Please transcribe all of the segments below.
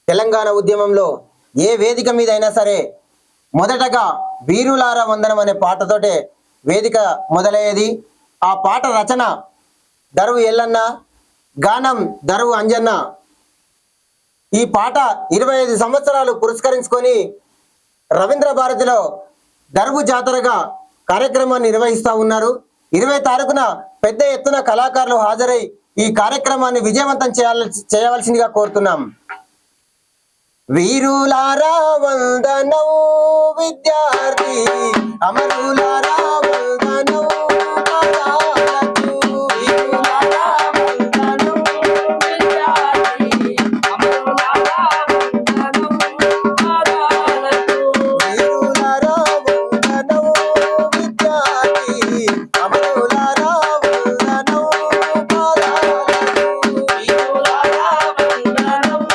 తెలంగాణ ఉద్యమంలో ఏ వేదిక మీద అయినా సరే మొదటగా వీరులారా వందనం అనే పాటతోటే వేదిక మొదలయ్యేది. ఆ పాట రచన దరువు ఎల్లన్న, గానం దరువు అంజన్న. ఈ పాట 25 సంవత్సరాలు పురస్కరించుకొని రవీంద్ర భారతిలో దరువు జాతరగా కార్యక్రమాన్ని నిర్వహిస్తూ ఉన్నారు. 20 తారీఖున పెద్ద ఎత్తున కళాకారులు హాజరై ఈ కార్యక్రమాన్ని విజయవంతం చేయవలసిందిగా కోరుతున్నాం. వీరులారా వందనం విద్యార్థి అమరులారా వందనం పాదాలకు. వీరులారా వందనం విద్యార్థి అమరులారా వందనం పాదాలకు. వీరులారా వందనం విద్యార్థి అమరులారా వందనం పాదాలకు. వీరులారా వందనం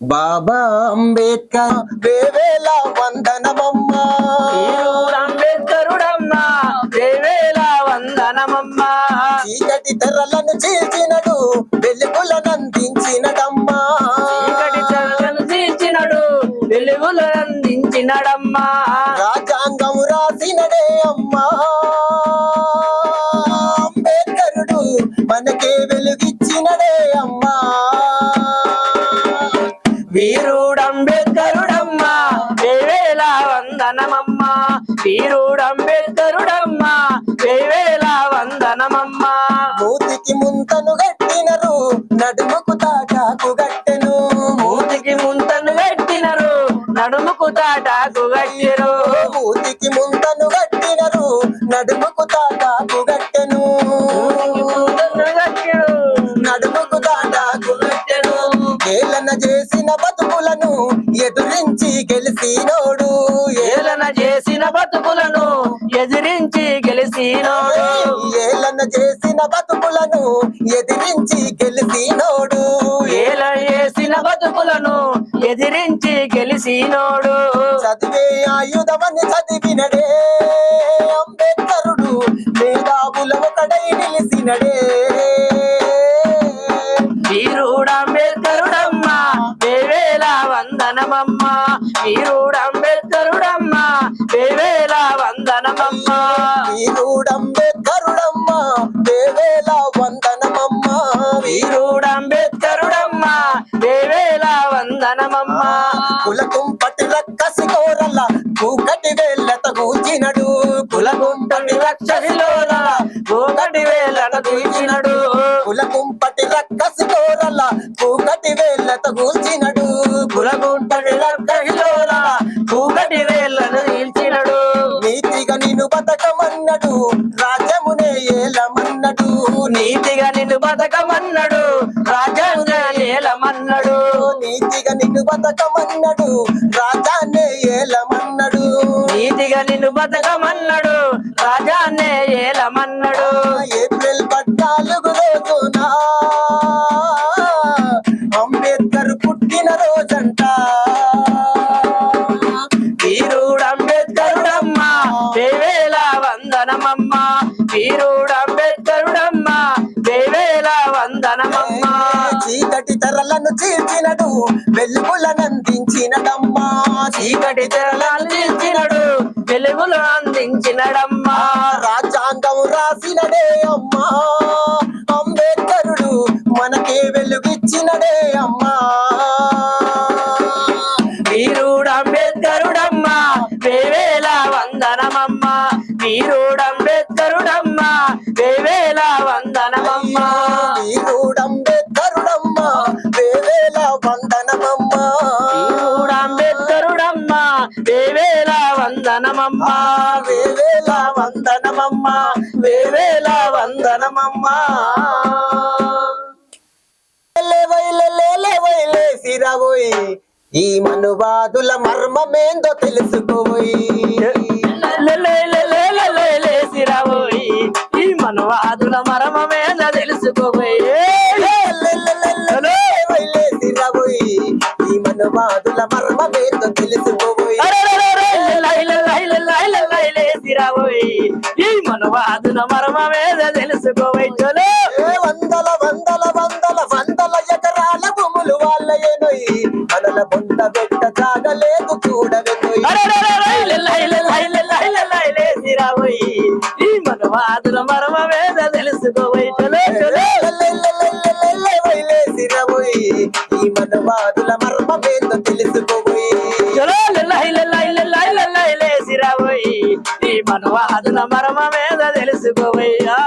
బాబా అంబేద్కర్ వేవేల వందనమమ్మా. అంబేద్కరుడమ్మా వేవేల వందనమమ్మా. చీకటి తెరలను చీల్చినడు వెలుగులను అందించినడమ్మా. చీకటి తెరలను చీల్చినడు వెలుగులను అందించినడమ్మా. రాజ్యాంగం రాసినడే అమ్మా అంబేద్కరుడు మనకే వెలుగిచ్చినడే అమ్మా. వీరుడు అంబేద్కరుడమ్మా వేవేల వందనమమ్మా. వీరుడు అంబేద్కరుడమ్మా వేవేల వందనమమ్మా. మూతికి ముంతను గట్టినరు నడుముకు తాటాకు గట్టెను. మూతికి ముంతను గట్టినరు నడుముకు తాటాకు గట్టిరు. మూతికి ముంతను గట్టినరు నడుముకు తాటాకు గట్టెను. నడుముకు తాటాకు గట్టెను. ఏలన చేసిన బతుకులను ఎదురించి గెలిసినోడు. ఏలన చేసిన బతుకులను ఎదిరించి గెలిసినోడు. ఏలన చేసిన బతుకులను ఎదిరించి గెలిసినోడు. ఏలన చేసిన బతుకులను ఎదిరించి గెలిసినోడు. చదివే ఆయుధమని చదివినడే అంబేద్కరుడు మేధావుల ఒకడై నిలిసినడే. వీరుడు అంబేద్కరుడమ్మా వేవేల వందనమమ్మా. వీరుడు అంబేద్కరుడమ్మా వేవేల వందనమమ్మా. వీరుడు అంబేద్కరుడమ్మా వేవేల వందనమమ్మా. వీరుడు అంబేద్కరుడమ్మా వేవేల వందనమమ్మా. కులకుంపటి రక్కసి కోరల కూకటి వేళ్ళత కూచినడు. కులకుంపటి రక్షసిలోన కూకటి వేళ్ళత కూచినడు. కులకుంపటి రక్కసి కోరల కూకటి వేళ్ళత కూల్చినడు. కులకుంపటి రక్షసిలోన కూకటి వేళ్ళను నిలిచినడు. నీతిగా నిన్ను బతకమన్నడు రాజ్యమునే ఏలమన్నడు నీతిగా నిన్ను బతకమన్నాడు రాజ్యాంగ ఏలమన్నాడు నీతిగా నిన్ను బతకమన్నడు రాజాన్నే ఏలమన్నడు నీతిగా నిన్ను బతకమన్నాడు రాజానే ఏలమన్నాడు ఏప్రిల్ 14 రోజున అంబేద్కర్ పుట్టిన రోజంట వీరుడు అంబేద్కరుడమ్మా వేవేల వందనమమ్మ వీరుడు అంబేద్కరుడమ్మా వేవేల వందనమమ్మ చీకటి తెరలను చీల్చినడు వెలుగులను అందించినడమ్మా చీకటి తెరలను చీల్చినడు వెలుగులు అందించినడమ్మా రాజ్యాంగం రాసినడే అమ్మా అంబేద్కరుడు మనకే వెలుగిచ్చినడే అమ్మా వీరుడు అంబేద్కరుడమ్మా వేవేల వందనమమ్మ వీరుడు అంబేద్కరుడమ్మా వేవేల వందనమమ్మ వీరుడు అంబేద్కరుడమ్మా వేవేల వందనమమ్మా వీరుడు అంబేద్కరుడమ్మా వేవేల వందనమమ్మ వేవేల వందనమమ్మా వేవేల వందనమమ్మా సిరవోయ్ ఈ మనువాదుల మర్మమేందో తెలుసుకోబోయి సిరాబోయి ఈ మనవాదుల మరమమేద తెలుసుకోబోయి సిరవోయ్ ఈ మనువాదుల మర్మమేందో తెలుసుకోబోయి సిరాబోయి ఈ మనవాదుల మరమమేద తెలుసుకోబోయి చలో వందల వందల వందల వందల ఎకరాల భూములు వాళ్ళయేనోయ్ మనల బొంద పెట్ట జాగలేదు చూడవెనోయ్ సిరాబోయి ఈ మనవాదుల మరమమేద తెలుసుకోబోయి చలో చలో సిరవోయ్ ఈ మనువాదుల మర్మమేందో తెలుసుకోబోయి చలో సిరాబోయి ఈ మనవాదుల మరమమేద తెలుసుకోబోయ్యా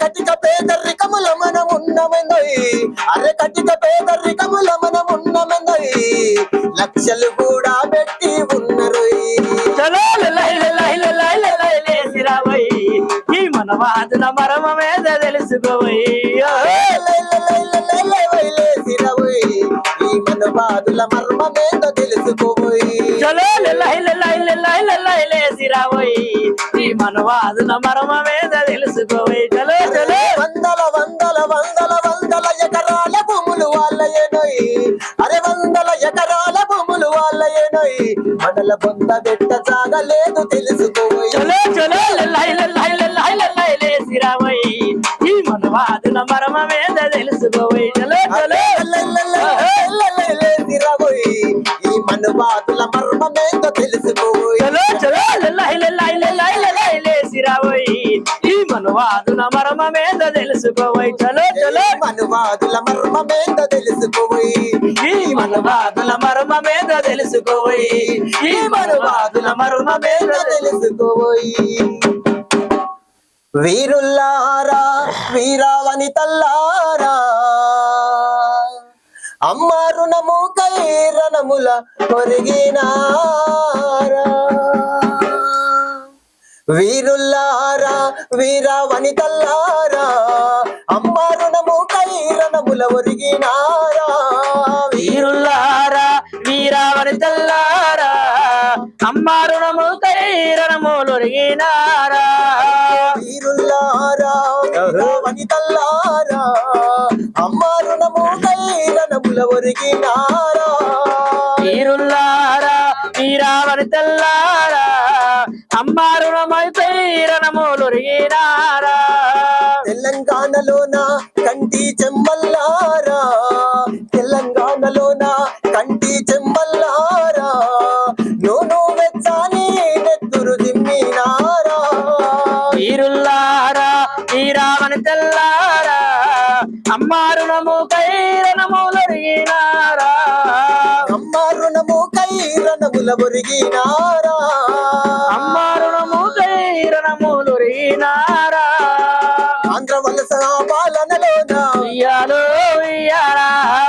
కటిక పేదరికముల మనం ఉన్నమెందోయ్ అరే కటిక పేదరికముల మనం ఉన్నమెందోయ్ లక్షలు కూడా పెట్టి ఉన్నారు చలో సిరాబోయి ఈ మనవాదుల మరమమేద తెలుసుకోబోయ్యా ఈ మనువాదుల మర్మమేందో తెలుసుకోబోయి చలో సిరాబోయి ఈ మనవాదుల మరమమేద తెలుసుకోబోయి చలో చలో వందల వందల వందల వందల ఎకరాల భూములు వాళ్ళయేనోయ్ అరే వందల ఎకరాల భూములు వాళ్ళయేనోయ్ మనల బొంద పెట్ట జాగలేదు తెలుసుకోబోయి చలో చలో సిరాబోయి ఈ మనవాదుల మరమమేద తెలుసుకోబోయి చలో చలో సిరవోయ్ ఈ మనువాదుల మర్మమేందో తెలుసుకోబోయి చలో చలో సిరాబోయి ఈ మనవాదుల మరమమేద తెలుసుకోబోయి చలో చలో మనువాదుల మర్మమేందో తెలుసుకోబోయి ఈ మనవాదుల మరమమేద తెలుసుకోబోయి ఈ మనవాదుల మరమమేద తెలుసుకోబోయి వీరుల్లారా వీరావని తల్లారా అమ్మ రుణము కైరణముల కొరిగినారా వీరుల్లారా వీరావని తల్లారా అమ్మ రుణము కైరణముల ఒరిగినారా వీరుల్లారా వీరావని తల్లారా అమ్మ రుణము కైరణములొరిగినారా వీరుల్లారా వీరావని తల్లారా అమ్మ రుణము కైరణముల ఒరిగినారా వీరుల్లారా వీరావని తల్లారా అమ్మ రుణమై కైరణములొరిగినారా తెలంగాణలోన కంటి చెమ్మల్లారా తెలంగాణలోన కంటి చెమ్మల్లారా నూనె వెచ్చాని నెత్తురు దిమ్మినారా వీరుల్లారా వీరావని తల్లారా అమ్మ రుణము కైరణములొరిగినారా అమ్మ రుణము కైరణముల ఒరిగినారా అమ్మ రుణము కైరణములొరిగినారా ఆంధ్ర వలస పాలనలోన ఉయ్యాలో ఉయ్యాలా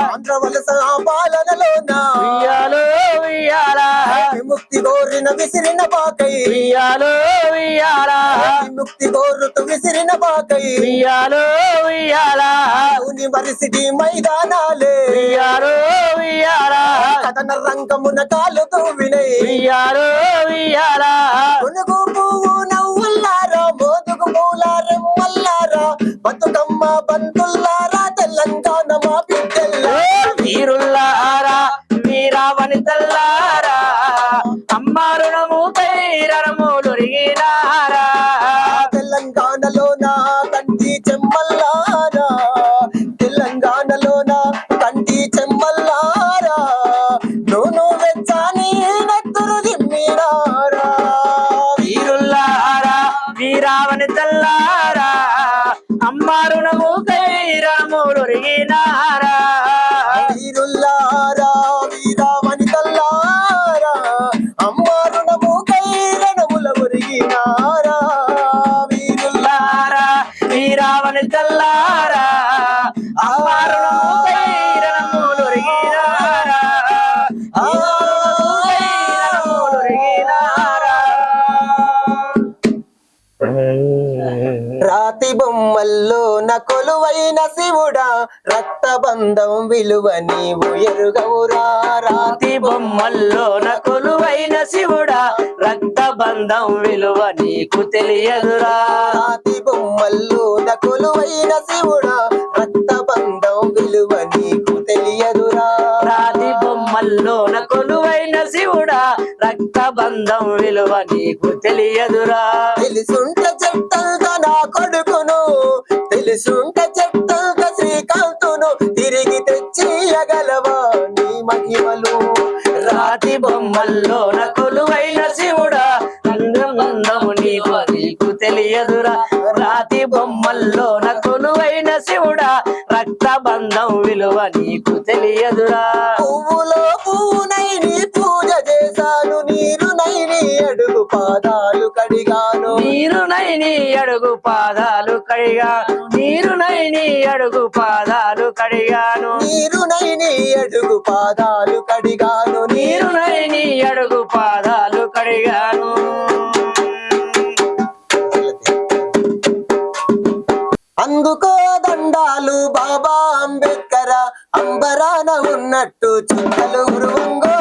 ఆంధ్ర వలస పాలనలోన ఉయ్యాలో ఉయ్యాలా విముక్తి కోరిన విసిరిన బాకై ఉయ్యాలో ఉయ్యాల విముక్తి కోరుతూ విసిరిన బాకై ఉయ్యాలో ఉయ్యాల యూనివర్సిటీ మైదానాలే ఉయ్యాలో ఉయ్యాల కథన రంగమున కాలుతూ వినయ్ ఉయ్యాలో ఉయ్యాల కొనుగు పువ్వు నవ్వుల్లారా మోదుగు పూలారెమ్మల్లారా బతుకమ్మ బంతుల్లారా తెలంగాణ మా బిడ్డల్లా వీరుల్లారా వీరావనితల్లారా అమ్మ రుణము రణములురిగినారా తెలంగాణలోన కంటి చెమ్మల్లారా తెలంగాణలోన కంటి చెమ్మల్లారా నూనె వెచ్చని నెత్తురు దిమ్మినారా వీరుల్లారా వీరావనితల్లారా అమ్మ రుణము రణములురిగినారా వీరుల్లారా వీరావనితల్లారా అమ్మ రుణము కైరణముల ఒరిగినారా వీరుల్లారా వీరావనితల్లారా అమ్మ రుణము రణములురిగినారా రాతి బొమ్మల్లో కొలువైన శివుడా రక్తబంధం విలువ నీవు ఎరుగవురా రాతి బొమ్మల్లో కొలువైన శివుడా రక్తబంధం విలువ నీకు తెలియదురా రాతి బొమ్మల్లో కొలువైన శివుడా రక్తబంధం విలువ నీకు తెలియదురా రాతి బొమ్మల్లో కొలువైన శివుడా రక్తబంధం విలువ నీకు తెలియదురా తెలుసుంటే చెట్టంగా నా కొడుకును తెలుసుంటే చెట్టంగా శ్రీకాంతును తిరిగి తెచ్చియగలవా నీ మహిమలు రాతి బొమ్మల్లో కొలువైన శివుడా రక్తబంధము నీకు తెలియదురా రాతి బొమ్మల్లో కొలువైన శివుడా రక్తబంధం విలువ నీకు తెలియదురా పువ్వులో పువ్వునై నీ పూజ చేశాను నీరునై నీ అడుగు పాదాలు కడిగాను నీరునై నీ అడుగు పాదాలు కడిగాను నీరునై నీ అడుగు పాదాలు కడిగాను నీరునై నీ అడుగు పాదాలు కడిగాను నీరునై నీ అడుగు పాదాలు కడిగాను అందుకో దండాలు బాబా అంబేద్కర్ అంబరాన ఉన్నట్టు చుక్కలు గురువంగో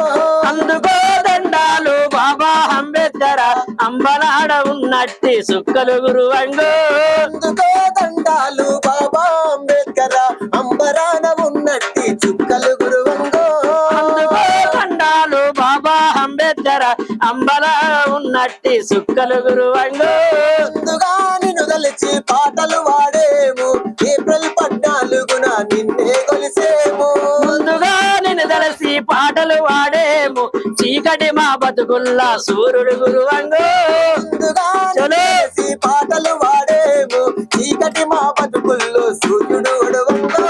అందుకో దండాలు బాబా అంబేద్కర్ అంబలాడ ఉన్నట్టి సుక్కలు గురువంగో అందుకో దండాలు బాబా అంబేద్కర్ అంబరాన ఉన్నట్టి చుక్కలు గురువంగో అందుకో దండాలు బాబా అంబేద్కర్ అంబలాడ ఉన్నట్టి సుక్కలు గురువంగో ముందుగా నిన్ను కలిసి పాటలు వాడేము ఏప్రిల్ 14న నిన్నే కొలిసేము ముందుగా నిన్ను తలసి పాటలు వాడేము చీకటి మా బతుకుల్లా సూర్యుడు గురువంగో ముందుగా చలో. కలిసి పాటలు వాడేము చీకటి మా బతుకుల్లో సూర్యుడు ఉడవంగో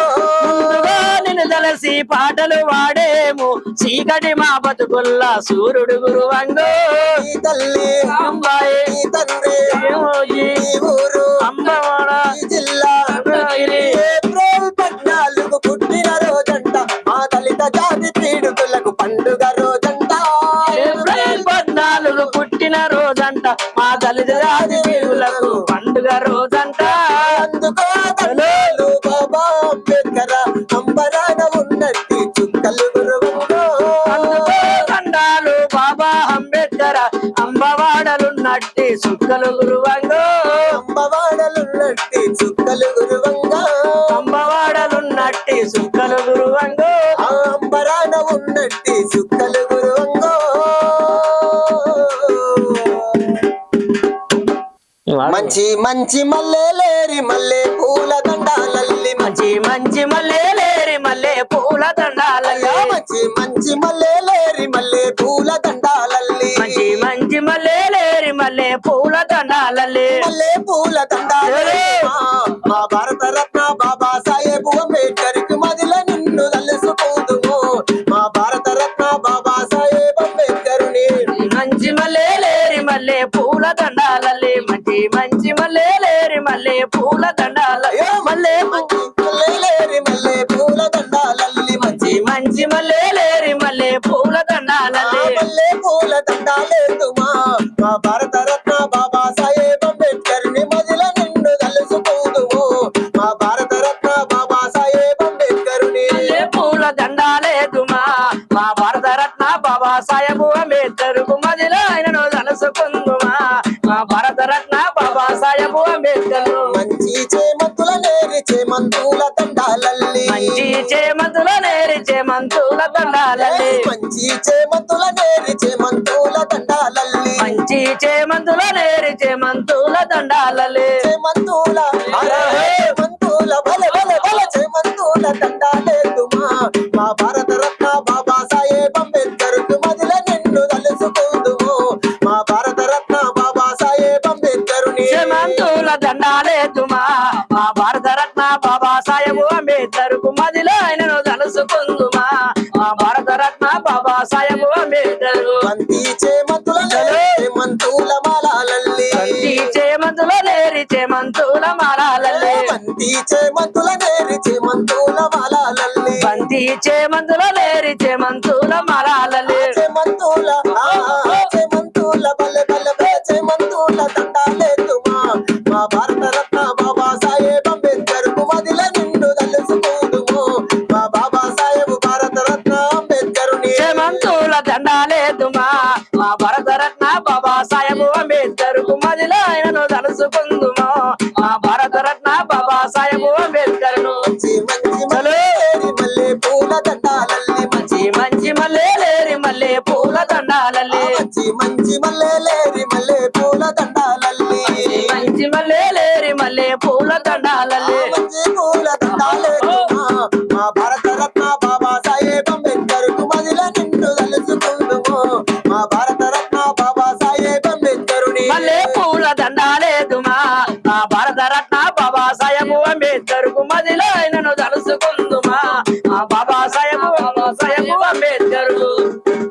ముందుగా నిన్ను తలసి పాటలు వాడేము చీకటి మా బతుకుల్లా సూర్యుడు గురువంగో నీ తల్లి అంబాయి నీ తండ్రి ఏమోజీ నీ ఊరు అమ్మవాడ ఈ జిల్లా రత్నగిరి. ఏప్రిల్ 14 పుట్టిన రోజంట మా దళిత జాతి పీడితులకు పండుగ రోజంట ఏప్రిల్ 14 పుట్టిన రోజంట మా దళిత జాతి వీరులకు పండుగ రోజంట అందుకో దండాలు బాబా అంబేద్కర్ అంబరాన ఉన్నట్టి చుక్కలు గురువంగో అందుకో దండాలు బాబా అంబేద్కర్ అంబవాడలున్నట్టి సుక్కలు గురువంగో అంబవాడలున్నట్టి చుక్కలు గురువంగో అంబవాడలున్నట్టి సుక్కలు గురువంగో ఆ అంబరాన ఉన్నట్టి చుక్కలు గురువంగో మంచి మంచి మల్లెలేరి మల్లె పూల దండాలల్లి మంచి మంచి మల్లెలేరి మల్లె పూల దండాలల్లి మంచి మంచి మల్లెలేరి మల్లె పూల దండాలల్లి మంచి మంచి మల్లెలేరి మల్లె పూల దండాలల్లి మల్లె పూల దండాలల్లి మా భారత రత్న బాబా సాహెబ్ అంబేద్కర్ కి మదిల నిన్ను తలుసుకుందుము మా భారత రత్న బాబా సాహెబ్ అంబేద్కర్ ని మంచి మల్లెలేరి మల్లె పూల దండాలల్లి మంచి మంచి మల్లెలేరి మల్లె పూల దండాలల్లి మల్లె మల్లెలేరి మల్లె పూల దండాలల్లి మంచి మంచి మల్లెలేరి మల్లె పూల దండాలల్లి మల్లె పూల దండాలేదుమా మా భారత రత్న బాబా సాహెబ్ అంబేద్కర్ ని మదిల నిన్ను తలుసుకుందుము మా భారత రత్న బాబా సాహెబ్ అంబేద్కర్ ని మల్లె పూల దండాలేదుమా మా భారత రత్న బాబా సాహెబ్ అంబేద్కర్ మదిలో ఆయనను తలుసుకుందుమా మా భారత రత్న బాబా సాహెబ్ అంబేద్కర్ మంచి చేమంతుల నేరి చేమంతుల దండాలల్లి మంచి చేమంతుల నేరి చేమంతుల దండాలల్లి మంచి చేమంతుల నేరి చేమంతుల దండాలల్లి మంచి చేమంతుల నేరి చేమంతుల దండాలల్లి చేమంతుల చేమంతుల బల బల బల చేమంతుల దండాలేదుమా మా భారత రత్న బాబా సాహెబ్ అంబేద్కర్ మదిల నిన్ను తలుసుకుందుము మా భారత రత్న బాబా సాహెబ్ అంబేద్కర్ ని చేమంతుల దండాలేదుమా మా భారత రత్న బాబా సాహెబ్ అంబేద్కర్ మదిలో ఆయనను తలుసుకుందుమా మా భారత రత్న బాబా సాహెబ్ అంబేద్కర్ బంతి చేమంతుల నేరి చేమంతుల మాలలల్లి బంతి చేమంతుల నేరి చేమంతుల మాలలల్లి బంతి చేమంతుల నేరి చేమంతుల మాలలల్లి బంతి చేమంతుల నేరి చేమంతుల మాలలల్లి చేమంతుల చేమంతుల బల్లె బల్లె బల్లె చేమంతుల దండాలేదుమా మా భారత రత్న బాబా సాహెబ్ అంబేద్కర్ మదిల నిన్ను తలుసుకుందుము మా బాబా సాహెబ్ భారత రత్న అంబేద్కర్ ని చేమంతుల దండాలేదుమా మా భారత రత్న బాబా సాహెబ్ అంబేద్కర్ మదిలో ఆయనను తలుసుకుందుమా మా భారత రత్న బాబా సాహెబ్ అంబేద్కర్ మంచి మంచి మల్లేరి మల్లె పూల దండాలల్లి మంచి మంచి మల్లెలేరి మల్లె పూల దండాలల్లి మంచి మంచి మల్లెలేరి మల్లె పూల దండాలల్లి మంచి మల్లెలేరి మల్లె పూల దండాలల్లి మంచి పూల దండాలేదుమా మా భారత రత్న బాబా సాహెబ్ అంబేద్కర్ మదిల నిన్ను తలుసుకుందుము మా భారత రత్న బాబా సాహెబ్ అంబేద్కర్ ని మల్లె పూల దండాలేదుమా మా భారత రత్న బాబా సాహెబ్ అంబేద్కర్ మదిలో ఆయనను తలుసుకుందుమా మా బాబా సాహెబ్ అంబేద్కర్